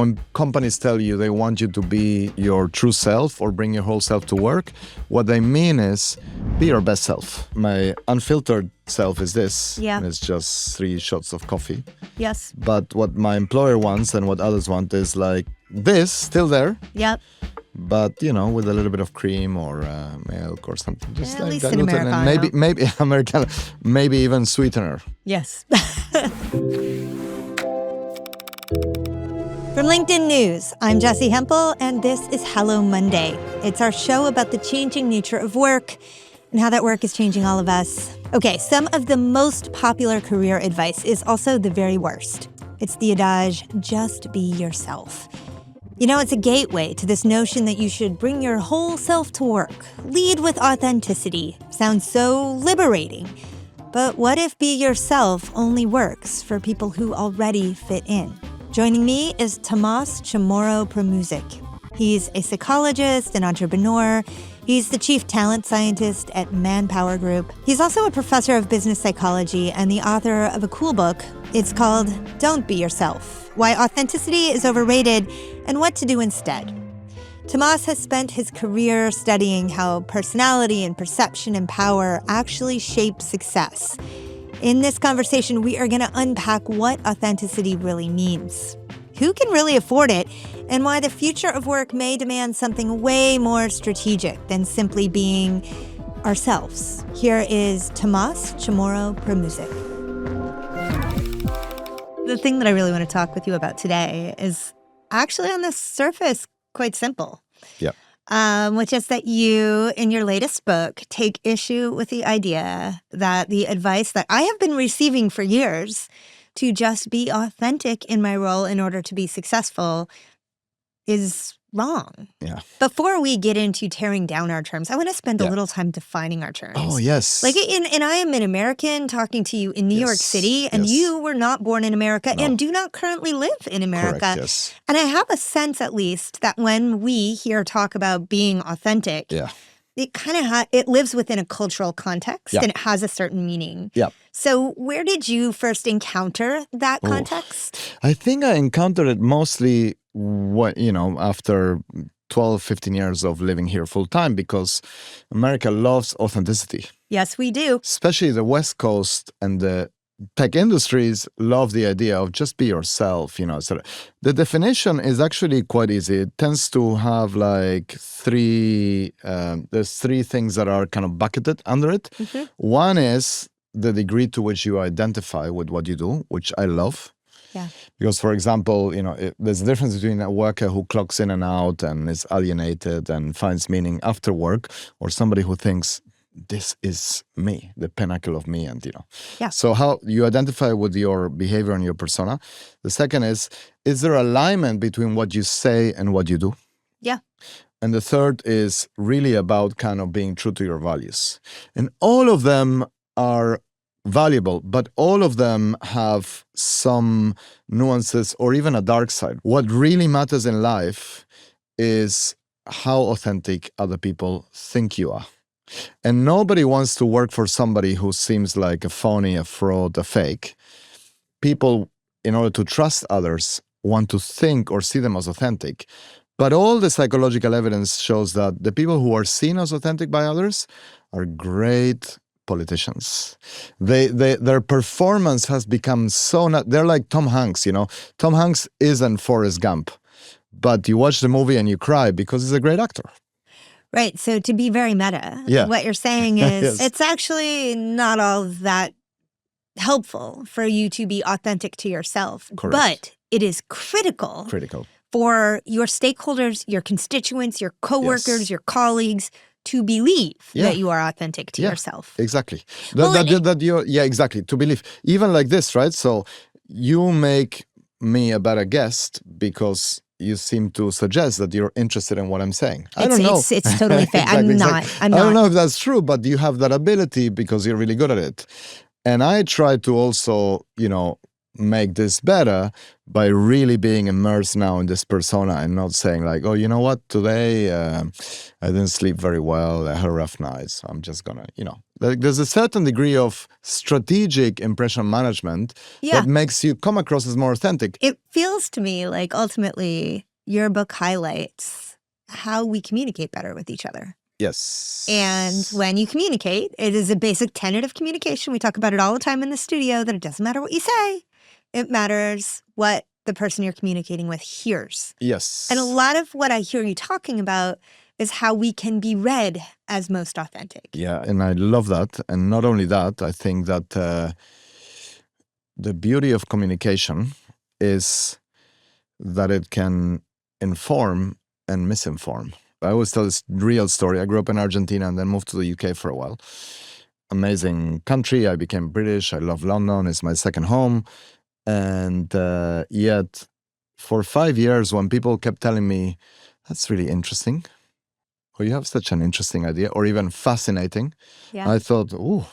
when companies tell you they want you to be your true self or bring your whole self to work, what they mean is be your best self. My unfiltered self is this. Yeah. And it's just 3 shots of coffee. Yes. But what my employer wants and what others want is like this, still there. Yep. But, with a little bit of cream or milk or something. Just At like least an dilute it, Americano. and maybe Americano, maybe even sweetener. Yes. From LinkedIn News, I'm Jessi Hempel, and this is Hello Monday. It's our show about the changing nature of work and how that work is changing all of us. Okay, some of the most popular career advice is also the very worst. It's the adage, just be yourself. It's a gateway to this notion that you should bring your whole self to work. Lead with authenticity. Sounds so liberating. But what if be yourself only works for people who already fit in? Joining me is Tomas Chamorro-Premuzic. He's a psychologist, an entrepreneur. He's the chief talent scientist at ManpowerGroup. He's also a professor of business psychology and the author of a cool book. It's called Don't Be Yourself: Why Authenticity is Overrated and What to Do Instead. Tomas has spent his career studying how personality and perception and power actually shape success. In this conversation, we are going to unpack what authenticity really means, who can really afford it, and why the future of work may demand something way more strategic than simply being ourselves. Here is Tomas Chamorro-Premuzic. The thing that I really want to talk with you about today is actually on the surface quite simple. Yeah. Which is that you, in your latest book, take issue with the idea that the advice that I have been receiving for years to just be authentic in my role in order to be successful is wrong. Yeah. Before we get into tearing down our terms, I want to spend a little time defining our terms. Oh, yes. And I am an American talking to you in New York City, and you were not born in America and do not currently live in America. Correct, yes. And I have a sense, at least, that when we here talk about being authentic, it kind of it lives within a cultural context and it has a certain meaning. Yeah. So where did you first encounter that context? I think I encountered it mostly after 12, 15 years of living here full time, because America loves authenticity. Yes, we do. Especially the West Coast and the tech industries love the idea of just be yourself, So the definition is actually quite easy. It tends to have like there's 3 things that are kind of bucketed under it. Mm-hmm. One is the degree to which you identify with what you do, which I love. Yeah. Because, for example, there's a difference between a worker who clocks in and out and is alienated and finds meaning after work, or somebody who thinks, this is me, the pinnacle of me, and Yeah. So how you identify with your behavior and your persona. The second is there alignment between what you say and what you do? Yeah. And the third is really about kind of being true to your values. And all of them are valuable, but all of them have some nuances or even a dark side. What really matters in life is how authentic other people think you are. And nobody wants to work for somebody who seems like a phony, a fraud, a fake. People, in order to trust others, want to think or see them as authentic. But all the psychological evidence shows that the people who are seen as authentic by others are great politicians. Their performance has become they're like Tom Hanks, Tom Hanks isn't Forrest Gump, but you watch the movie and you cry because he's a great actor. Right. So to be very meta, what you're saying is it's actually not all that helpful for you to be authentic to yourself. Correct. But it is critical for your stakeholders, your constituents, your coworkers, your colleagues to believe that you are authentic to yourself. Exactly. Exactly. To believe. Even like this, right? So you make me a better guest because you seem to suggest that you're interested in what I'm saying. I don't know. It's totally fair. Exactly. I'm I not. don't know if that's true, but you have that ability because you're really good at it. And I try to also, make this better by really being immersed now in this persona and not saying like, oh, you know what, today I didn't sleep very well, I had a rough night, so I'm just gonna, there's a certain degree of strategic impression management that makes you come across as more authentic. It feels to me like ultimately your book highlights how we communicate better with each other. Yes. And when you communicate, it is a basic tenet of communication. We talk about it all the time in the studio, that it doesn't matter what you say. It matters what the person you're communicating with hears. Yes. And a lot of what I hear you talking about is how we can be read as most authentic. Yeah, and I love that. And not only that, I think that the beauty of communication is that it can inform and misinform. I always tell this real story. I grew up in Argentina and then moved to the UK for a while. Amazing country. I became British. I love London. It's my second home. And yet, for 5 years, when people kept telling me, that's really interesting, or you have such an interesting idea, or even fascinating, I thought, ooh,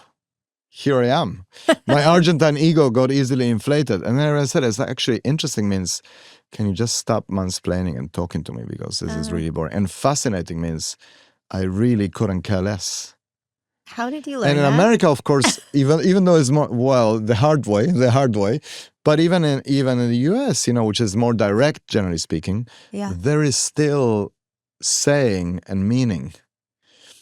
here I am. My Argentine ego got easily inflated. And then I said, it's actually interesting means, can you just stop mansplaining and talking to me, because this is really boring. And fascinating means I really couldn't care less. How did you learn And in that? America, of course, even though it's more, the hard way, but even in the US, which is more direct, generally speaking, there is still saying and meaning.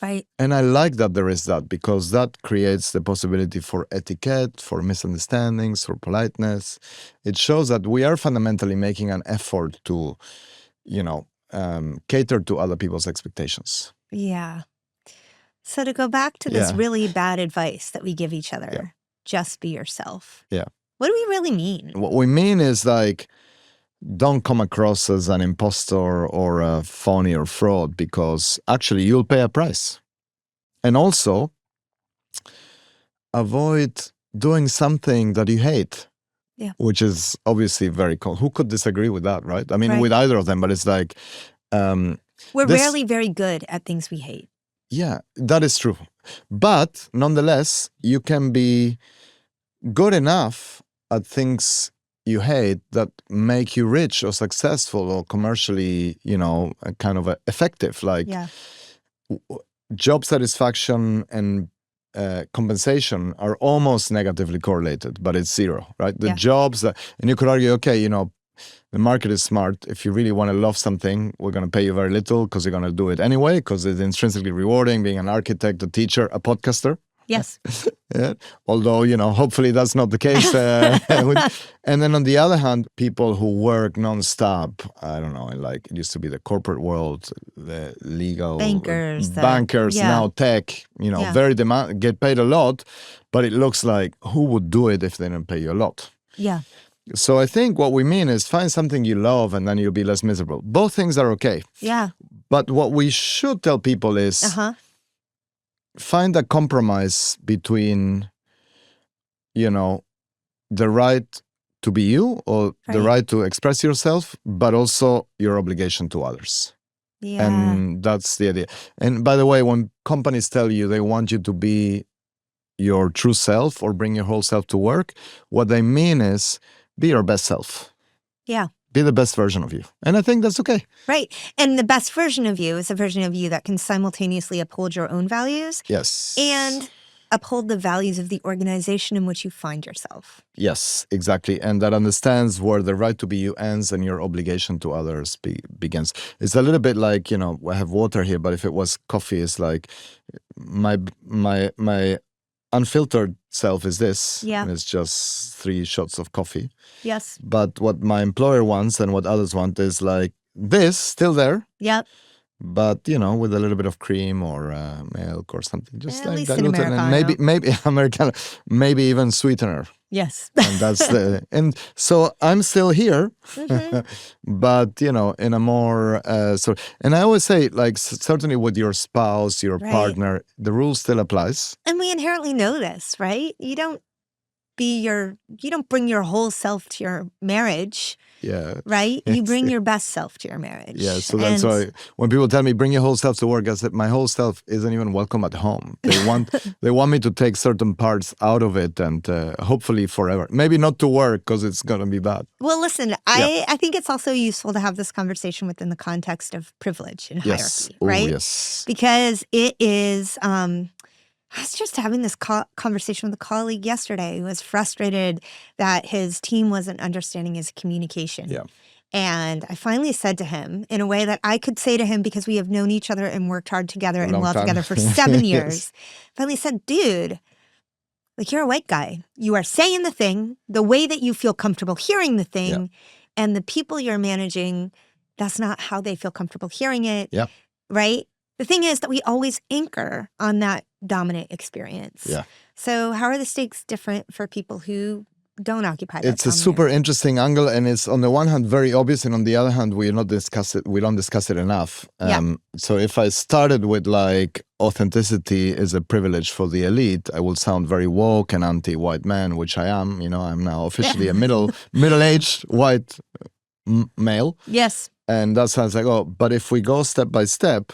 Right. And I like that there is that, because that creates the possibility for etiquette, for misunderstandings, for politeness. It shows that we are fundamentally making an effort to, cater to other people's expectations. Yeah. So to go back to this really bad advice that we give each other, just be yourself. Yeah. What do we really mean? What we mean is like, don't come across as an imposter or a phony or fraud, because actually you'll pay a price. And also, avoid doing something that you hate, which is obviously very cool. Who could disagree with that, right? I mean, with either of them, but it's like... we're rarely very good at things we hate. Yeah, that is true. But nonetheless, you can be good enough at things you hate that make you rich or successful or commercially, kind of effective. Like job satisfaction and compensation are almost negatively correlated, but it's zero, right? The jobs that, and you could argue, okay, the market is smart. If you really want to love something, we're going to pay you very little because you're going to do it anyway, because it's intrinsically rewarding being an architect, a teacher, a podcaster. Yes. Although, hopefully that's not the case. And then on the other hand, people who work nonstop, I don't know, like it used to be the corporate world, the legal bankers, now tech, very get paid a lot, but it looks like who would do it if they didn't pay you a lot? Yeah. So I think what we mean is find something you love and then you'll be less miserable. Both things are okay. Yeah. But what we should tell people is find a compromise between, the right to be you or the right to express yourself, but also your obligation to others. Yeah. And that's the idea. And by the way, when companies tell you they want you to be your true self or bring your whole self to work, what they mean is be your best self. Yeah. Be the best version of you. And I think that's okay. Right. And the best version of you is a version of you that can simultaneously uphold your own values. Yes. And uphold the values of the organization in which you find yourself. Yes, exactly. And that understands where the right to be you ends and your obligation to others begins. It's a little bit like, I have water here, but if it was coffee, it's like my unfiltered self is this. Yeah. And it's just 3 shots of coffee. Yes. But what my employer wants and what others want is like this, still there. Yep. But, with a little bit of cream or milk or something. Just at like least dilute it. And maybe Americano, maybe even sweetener. Yes. And that's and so I'm still here, but in a more and I always say, like, certainly with your spouse, your partner, the rule still applies. And we inherently know this, right? You don't bring your whole self to your marriage. Yeah. Right? You bring your best self to your marriage. Yeah, so that's why when people tell me bring your whole self to work, I said my whole self isn't even welcome at home. They want me to take certain parts out of it and hopefully forever. Maybe not to work because it's gonna be bad. Well, listen, I think it's also useful to have this conversation within the context of privilege and hierarchy, right? Yes. Because it is. I was just having this conversation with a colleague yesterday who was frustrated that his team wasn't understanding his communication. Yeah. And I finally said to him in a way that I could say to him because we have known each other and worked hard together and well together for 7 years. Finally said, dude, like you're a white guy. You are saying the thing the way that you feel comfortable hearing the thing. And the people you're managing, that's not how they feel comfortable hearing it. Yeah. Right? The thing is that we always anchor on that dominant experience. Yeah. So how are the stakes different for people who don't occupy that It's a super interesting angle, and it's on the one hand very obvious, and on the other hand we don't discuss it enough. So if I started with like authenticity is a privilege for the elite, I will sound very woke and anti-white man, which I am. You know, I'm now officially a middle-aged white male. Yes. And that sounds like, but if we go step by step,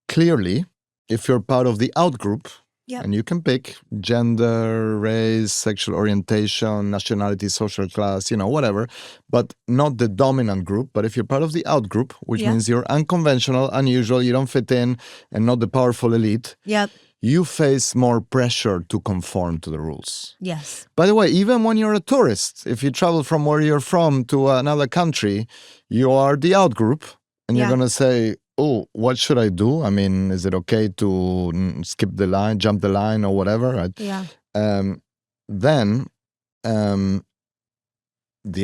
clearly, if you're part of the out group, and you can pick gender, race, sexual orientation, nationality, social class, whatever, but not the dominant group. But if you're part of the out group, which means you're unconventional, unusual, you don't fit in, and not the powerful elite, you face more pressure to conform to the rules. Yes. By the way, even when you're a tourist, if you travel from where you're from to another country, you are the out group, and you're going to say, oh, what should I do? I mean, is it okay to skip the line, jump the line, or whatever? Right? Yeah. Then the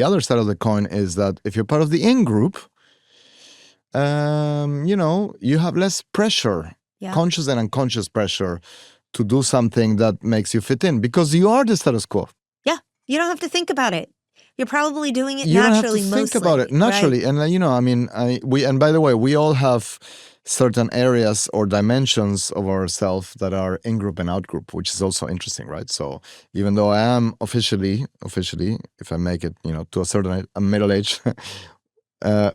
other side of the coin is that if you're part of the in group, you have less pressure, conscious and unconscious pressure, to do something that makes you fit in because you are the status quo. Yeah, you don't have to think about it. You're probably doing it naturally. You don't have to think about it naturally, right? And and by the way, we all have certain areas or dimensions of ourselves that are in group and out group, which is also interesting, right? So even though I am officially, if I make it, to a certain middle-aged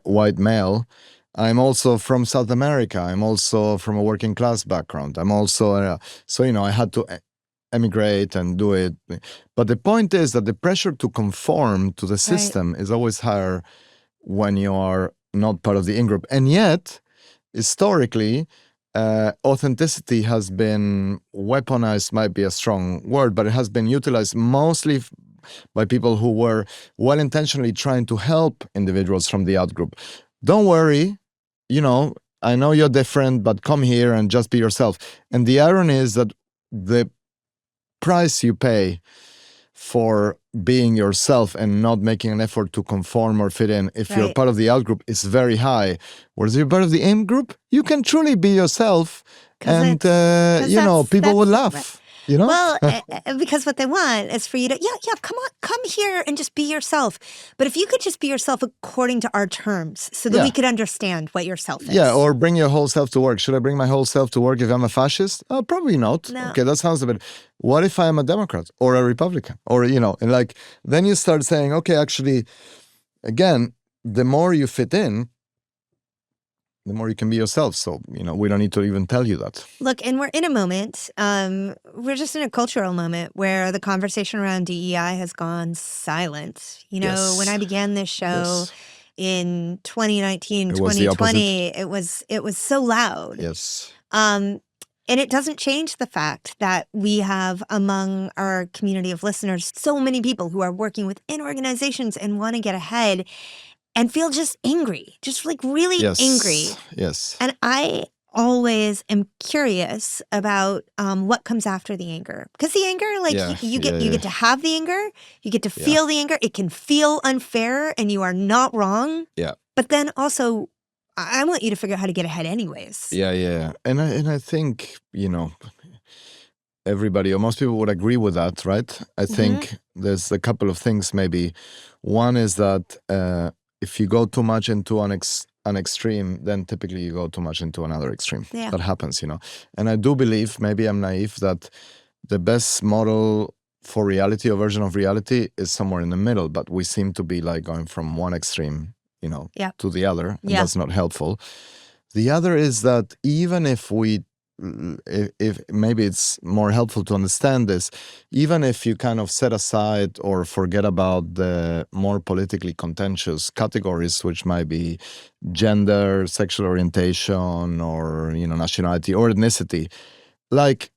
white male, I'm also from South America. I'm also from a working class background. I'm also I had to emigrate and do it. But the point is that the pressure to conform to the system is always higher when you are not part of the in-group. And yet, historically, authenticity has been weaponized, might be a strong word, but it has been utilized mostly by people who were well-intentionally trying to help individuals from the out-group. Don't worry, I know you're different, but come here and just be yourself. And the irony is that the price you pay for being yourself and not making an effort to conform or fit in if you're part of the out group is very high. Whereas if you're part of the in group, you can truly be yourself and people would laugh. Well, because what they want is for you to, come here and just be yourself. But if you could just be yourself according to our terms so that we could understand what yourself is. Yeah, or bring your whole self to work. Should I bring my whole self to work if I'm a fascist? Probably not. No. Okay, that sounds a bit. What if I'm a Democrat or a Republican? Or, and then you start saying, okay, actually, again, the more you fit in, the more you can be yourself. So, we don't need to even tell you that. Look, and we're in a moment, we're just in a cultural moment where the conversation around DEI has gone silent. When I began this show in 2019, 2020, it was so loud. Yes. And it doesn't change the fact that we have among our community of listeners so many people who are working within organizations and want to get ahead and feel just angry, just like really angry. Yes. And I always am curious about what comes after the anger. Because the anger, you get to have the anger, you get to feel the anger. It can feel unfair and you are not wrong. Yeah. But then also, I want you to figure out how to get ahead anyways. Yeah. And I think, everybody or most people would agree with that, right? I think there's a couple of things maybe. One is that if you go too much into an extreme, then typically you go too much into another extreme. Yeah. That happens, And I do believe, maybe I'm naive, that the best model for reality, a version of reality is somewhere in the middle, but we seem to be like going from one extreme, Yeah. to the other, and Yeah. that's not helpful. The other is that even if maybe it's more helpful to understand this, even if you kind of set aside or forget about the more politically contentious categories, which might be gender, sexual orientation, or nationality or ethnicity, like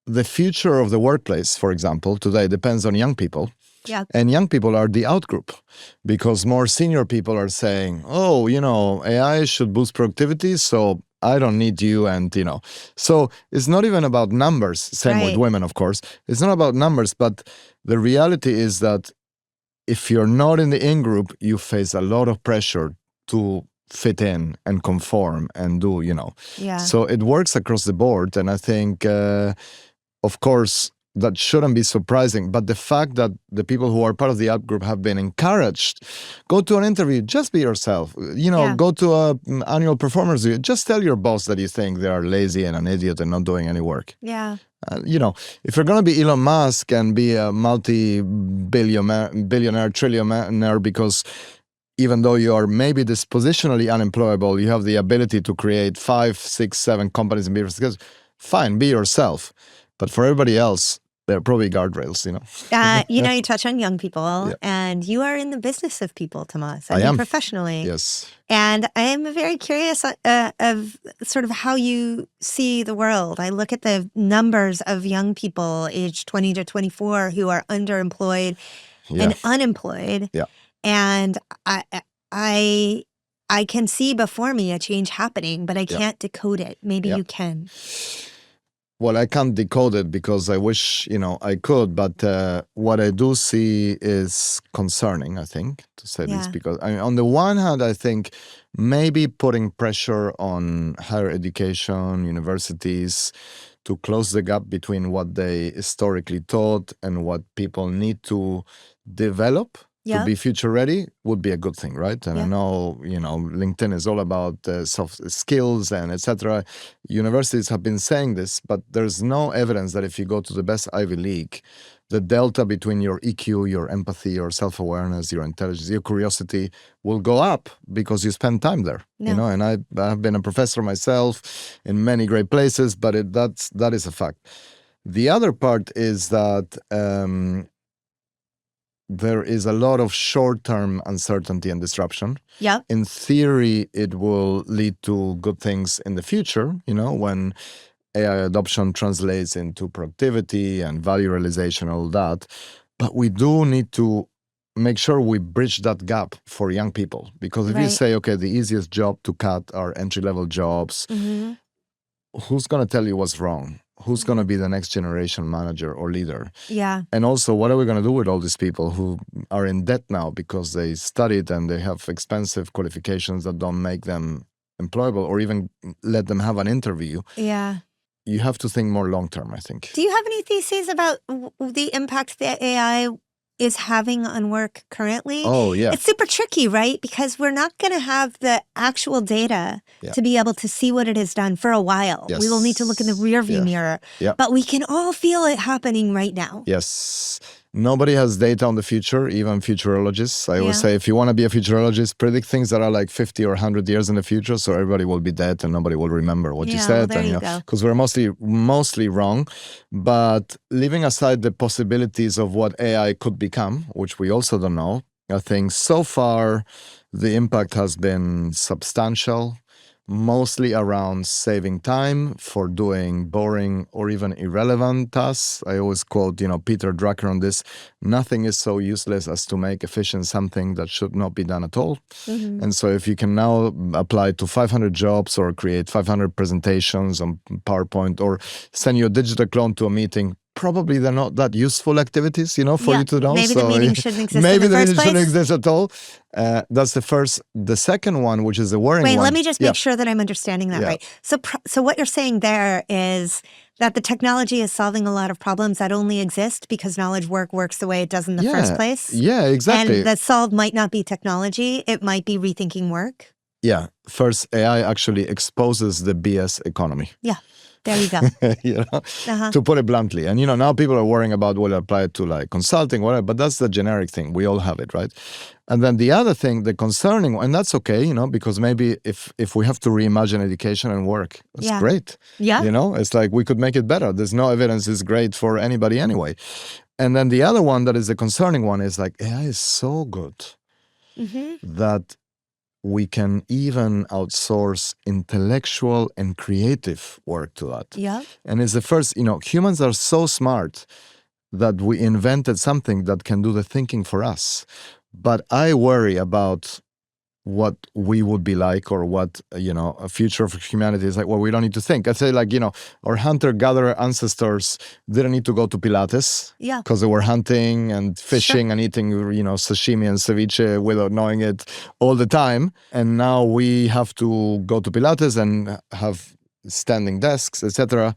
the future of the workplace, for example, today depends on young people. Yeah. And young people are the outgroup because more senior people are saying, oh, AI should boost productivity, so I don't need you. And, so it's not even about numbers. Same with Right. women, of course. It's not about numbers, but the reality is that if you're not in the in-group, you face a lot of pressure to fit in and conform and do, Yeah. So it works across the board. And I think, of course, that shouldn't be surprising. But the fact that the people who are part of the out-group have been encouraged, go to an interview, just be yourself. Yeah. Go to an annual performance review. Just tell your boss that you think they are lazy and an idiot and not doing any work. Yeah. If you're going to be Elon Musk and be a multi-billionaire, trillionaire, because even though you are maybe dispositionally unemployable, you have the ability to create 5, 6, 7 companies and be successful. Fine, be yourself. But for everybody else, there are probably guardrails, You touch on young people, and you are in the business of people, Tomas. I am. Professionally. Yes. And I am very curious of sort of how you see the world. I look at the numbers of young people aged 20 to 24 who are underemployed and unemployed. Yeah. And I can see before me a change happening, but I can't decode it. Maybe you can. Well, I can't decode it because I wish, I could. But what I do see is concerning, I think, to say this. Because on the one hand, I think maybe putting pressure on higher education, universities, to close the gap between what they historically taught and what people need to develop to be future ready would be a good thing, right? And I know, LinkedIn is all about soft skills and etc. Universities have been saying this, but there's no evidence that if you go to the best Ivy League, the delta between your EQ, your empathy, your self-awareness, your intelligence, your curiosity will go up because you spend time there. And I've been a professor myself in many great places, but that is a fact. The other part is that there is a lot of short-term uncertainty and disruption. Yeah. In theory, it will lead to good things in the future, when AI adoption translates into productivity and value realization, all that. But we do need to make sure we bridge that gap for young people. Because if you say, okay, the easiest job to cut are entry-level jobs, who's going to tell you what's wrong? Who's going to be the next generation manager or leader? Yeah. And also, what are we going to do with all these people who are in debt now because they studied and they have expensive qualifications that don't make them employable or even let them have an interview? Yeah. You have to think more long-term, I think. Do you have any theses about the impact that AI is having on work currently? Oh, yeah. It's super tricky, right? Because we're not going to have the actual data to be able to see what it has done for a while. Yes. We will need to look in the rearview mirror. Yeah. But we can all feel it happening right now. Yes. Nobody has data on the future, even futurologists. I always say, if you want to be a futurologist, predict things that are like 50 or 100 years in the future, so everybody will be dead and nobody will remember what you said. Well, there you go. Because we're mostly wrong. But leaving aside the possibilities of what AI could become, which we also don't know, I think so far the impact has been substantial. Mostly around saving time for doing boring or even irrelevant tasks. I always quote, Peter Drucker on this: nothing is so useless as to make efficient something that should not be done at all. Mm-hmm. And so if you can now apply to 500 jobs or create 500 presentations on PowerPoint or send your digital clone to a meeting, probably they're not that useful activities, for you to know. Maybe the meeting shouldn't exist maybe in the first meeting place. Shouldn't exist at all. That's the first. The second one, which is the worrying one. Wait, let me just make sure that I'm understanding that right. So what you're saying there is that the technology is solving a lot of problems that only exist because knowledge works the way it does in the first place. Yeah, exactly. And that solved might not be technology. It might be rethinking work. Yeah. First, AI actually exposes the BS economy. Yeah. There you go. you know, to put it bluntly. And, now people are worrying about will I apply it to like consulting, whatever, but that's the generic thing. We all have it, right? And then the other thing, the concerning one, and that's okay, because maybe if we have to reimagine education and work, that's great. Yeah. It's like we could make it better. There's no evidence it's great for anybody anyway. And then the other one that is the concerning one is like AI is so good that we can even outsource intellectual and creative work to that. Yeah. And it's the first, humans are so smart that we invented something that can do the thinking for us. But I worry about what we would be like, or what, a future of humanity is like. Well, we don't need to think. I say like, our hunter-gatherer ancestors didn't need to go to Pilates because they were hunting and fishing and eating, sashimi and ceviche without knowing it all the time. And now we have to go to Pilates and have standing desks, etc.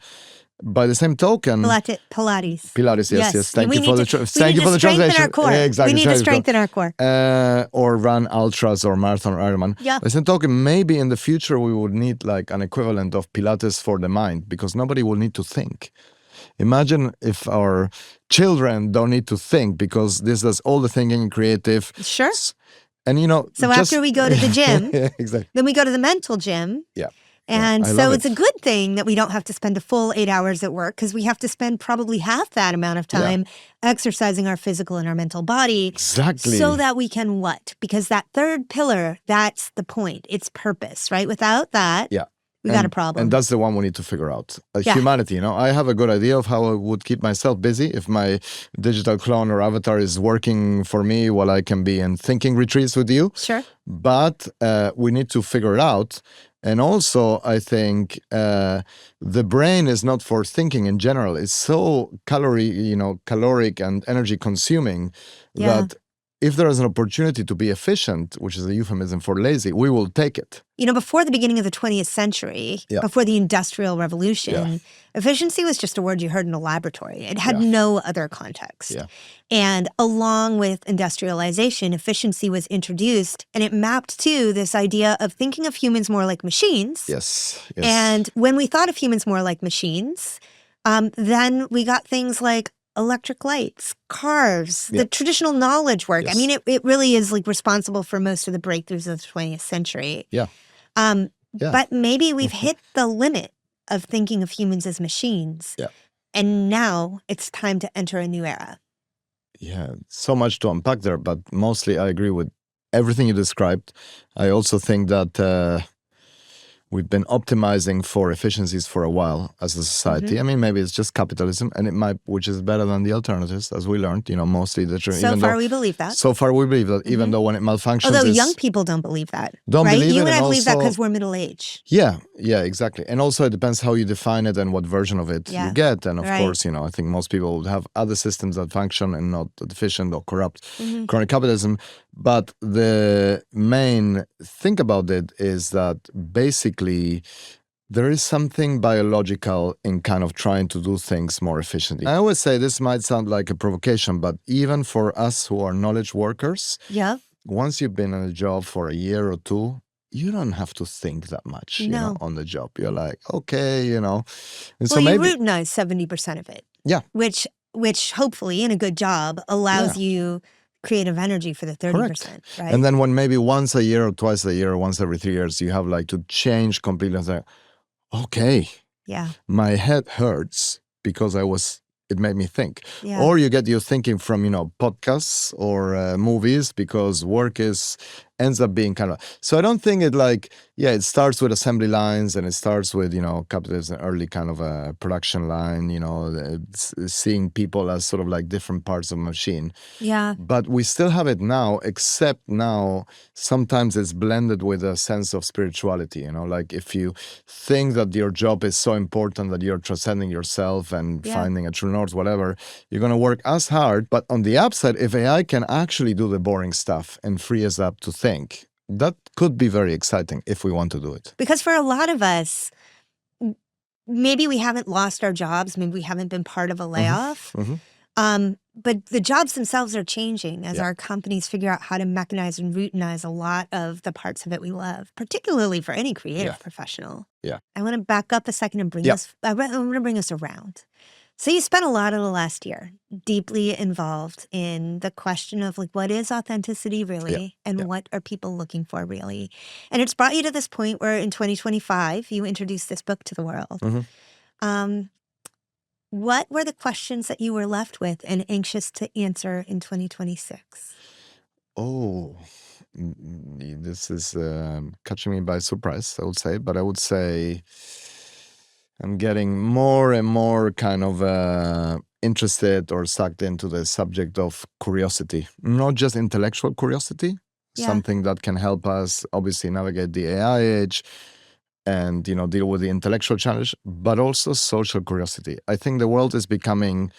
By the same token, Pilates. Yes. Thank you for the translation. We need to strengthen our core. Exactly. We need to strengthen our core. Or run ultras or marathon or Ironman. Yeah. By the same token, maybe in the future we would need like an equivalent of Pilates for the mind, because nobody will need to think. Imagine if our children don't need to think, because this does all the thinking and creative. Sure. And so after we go to the gym, exactly. Then we go to the mental gym. Yeah. And so it's a good thing that we don't have to spend a full 8 hours at work, because we have to spend probably half that amount of time exercising our physical and our mental body. Exactly. So that we can what? Because that third pillar, that's the point. It's purpose, right? Without that, we got a problem. And that's the one we need to figure out. Humanity, I have a good idea of how I would keep myself busy if my digital clone or avatar is working for me while I can be in thinking retreats with you. Sure. But we need to figure it out. And also, I think the brain is not for thinking in general. It's so caloric and energy consuming that if there is an opportunity to be efficient, which is a euphemism for lazy, we will take it. Before the beginning of the 20th century, before the Industrial Revolution, efficiency was just a word you heard in a laboratory. It had no other context. Yeah. And along with industrialization, efficiency was introduced, and it mapped to this idea of thinking of humans more like machines. Yes. And when we thought of humans more like machines, then we got things like electric lights, cars, the traditional knowledge work. Yes. I mean, it really is like responsible for most of the breakthroughs of the 20th century. Yeah. But maybe we've hit the limit of thinking of humans as machines. Yeah. And now it's time to enter a new era. Yeah, so much to unpack there, but mostly I agree with everything you described. I also think that we've been optimizing for efficiencies for a while as a society. I mean, maybe it's just capitalism, and which is better than the alternatives, as we learned. Mostly the truth. So far, we believe that. So far, we believe that, even though when it malfunctions, although young people don't believe that. Don't right? believe you it, and I and believe that also- because we're middle aged. Yeah, exactly. And also, it depends how you define it and what version of it you get. And of course, I think most people would have other systems that function and not deficient or corrupt current capitalism. But the main thing about it is that basically there is something biological in kind of trying to do things more efficiently. I always say this might sound like a provocation, but even for us who are knowledge workers, once you've been in a job for a year or two, you don't have to think that much on the job. You're like, okay, And so you maybe routinize 70% of it. Yeah. Which hopefully in a good job allows you creative energy for the 30%, right? And then when maybe once a year or twice a year or once every 3 years, you have like to change completely and say, okay, my head hurts because it made me think. Yeah. Or you get your thinking from, podcasts or movies, because work ends up being kind of, so I don't think it starts with assembly lines, and it starts with, capitalism, early kind of a production line, seeing people as sort of like different parts of a machine. Yeah. But we still have it now, except now sometimes it's blended with a sense of spirituality, like if you think that your job is so important that you're transcending yourself and finding a true north, whatever, you're going to work as hard. But on the upside, if AI can actually do the boring stuff and free us up to think, that could be very exciting if we want to do it. Because for a lot of us, maybe we haven't lost our jobs, maybe we haven't been part of a layoff. But the jobs themselves are changing as Yeah. our companies figure out how to mechanize and routinize a lot of the parts of it we love, particularly for any creative Yeah. professional. Yeah. I want to back up a second and bring Yeah. us, I want to bring us around. So you spent a lot of the last year deeply involved in the question of like, what is authenticity really? And Yeah. what are people looking for really? And it's brought you to this point where in 2025, you introduced this book to the world. Mhm. What were the questions that you were left with and anxious to answer in 2026? Oh, this is catching me by surprise, I would say. But I would say I'm getting more and more kind of interested or sucked into the subject of curiosity, not just intellectual curiosity, Yeah. something that can help us obviously navigate the AI age and deal with the intellectual challenge, but also social curiosity. I think the world is becoming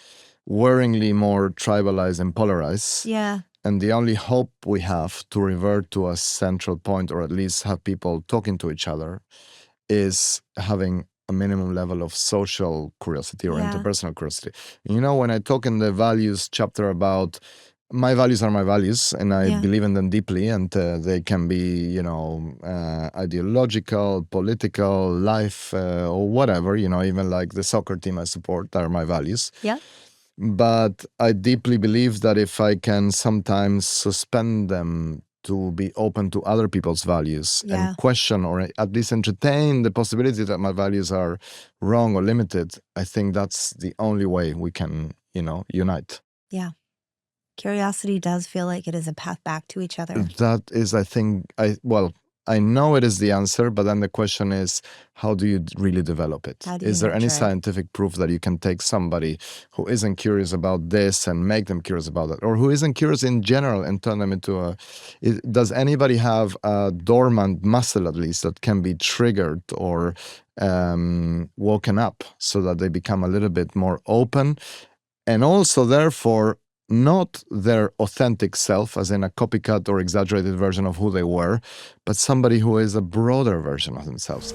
worryingly more tribalized and polarized. Yeah. And the only hope we have to revert to a central point, or at least have people talking to each other, is having a minimum level of social curiosity or Yeah. interpersonal curiosity. When I talk in the values chapter about my values are my values, and I Yeah. believe in them deeply, and they can be, ideological, political, life, or whatever, even like the soccer team I support are my values. Yeah. But I deeply believe that if I can sometimes suspend them to be open to other people's values Yeah. and question or at least entertain the possibility that my values are wrong or limited, I think that's the only way we can, unite. Yeah. Curiosity does feel like it is a path back to each other. That is, I think, I know it is the answer, but then the question is, how do you really develop it? How do you Is there any nurture it? scientific proof that you can take somebody who isn't curious about this and make them curious about that, or who isn't curious in general and turn them into does anybody have a dormant muscle at least that can be triggered or woken up so that they become a little bit more open, and also therefore not their authentic self, as in a copycat or exaggerated version of who they were, but somebody who is a broader version of themselves.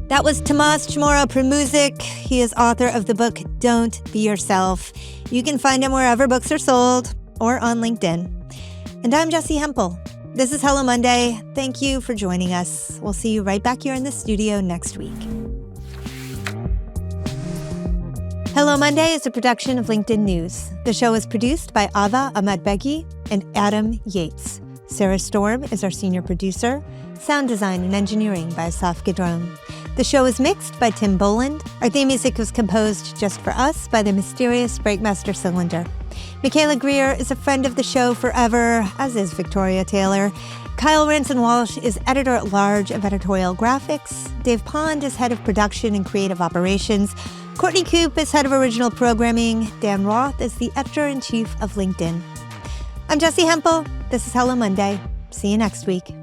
That was Tomas Chamorro-Premuzic. He is author of the book, Don't Be Yourself. You can find him wherever books are sold or on LinkedIn. And I'm Jessi Hempel. This is Hello Monday. Thank you for joining us. We'll see you right back here in the studio next week. Hello Monday is a production of LinkedIn News. The show is produced by Ava Ahmadbegi and Adam Yates. Sarah Storm is our senior producer. Sound design and engineering by Asaf Gidron. The show is mixed by Tim Boland. Our theme music was composed just for us by the mysterious Breakmaster Cylinder. Michaela Greer is a friend of the show forever, as is Victoria Taylor. Kyle Ranson-Walsh is editor-at-large of editorial graphics. Dave Pond is head of production and creative operations. Courtney Coop is head of original programming. Dan Roth is the editor-in-chief of LinkedIn. I'm Jessi Hempel. This is Hello Monday. See you next week.